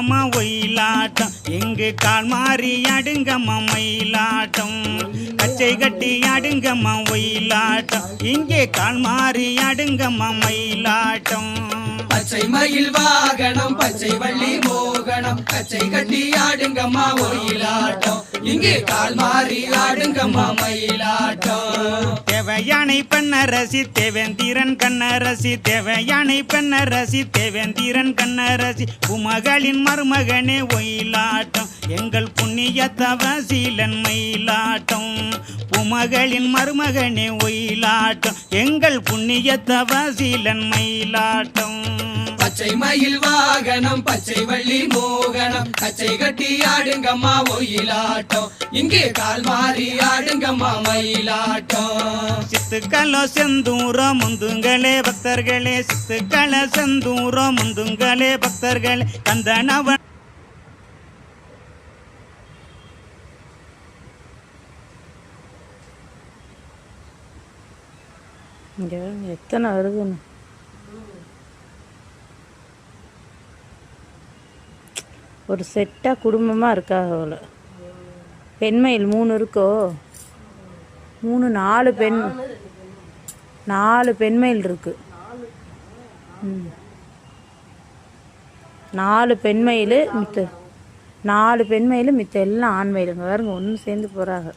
அம்மா ஒயிலாட்டம் எங்கு கால் மாறி அடுங்கம்மா மயிலாட்டம் கச்சை கட்டி அடுங்கம்மா ஒயிலாட்டம் இங்கே கால் மாறி அடுங்கம்மா மயிலாட்டம் பச்சை மயில் வாகனம் பச்சை வள்ளி மோகனம் கச்சை கட்டி ஆடுங்கம்மா ஒயிலாட்டம் இங்கே கால் மாறி ஆடுங்கம்மா மயிலாட்டம் தேவையானை பெண்ணரசி தேவேந்திரன் கண்ணரசி தேவையானை பெண்ணரசி தேவேந்திரன் கண்ணரசி உமகளின் மருமகனே ஒயிலாட்டம் எங்கள் புண்ணிய தவசீலன் மயிலாட்டம் உமகளின் மருமகனே ஒயிலாட்டம் எங்கள் புண்ணிய தவசீலன் மயிலாட்டம் பச்சை மயில் வாகனம் பச்சை வள்ளி மோகனம் கச்சை கட்டி ஆடுங்கம்மா ஒயிலாட்டம் இங்கே கால் மாறி ஆடுங்கம்மா மயிலாட்டம் சித்துக்களோ செந்தூரோ முந்துங்களே பக்தர்களே சித்துக்கள செந்தூரோ முந்துங்களே பக்தர்களே கந்தனவன் எத்தனை வருதுன்னு ஒரு செட்டாக குடும்பமாக இருக்காங்க அவள பெண்மயில் 3 இருக்கோ 4 பெண்மயில் இருக்கு 4 பெண்மயில் மித்த 4 பெண்மயில் மித்த எல்லாம் ஆண்மயிலுங்க பாருங்க ஒன்று சேர்ந்து போகிறாங்க.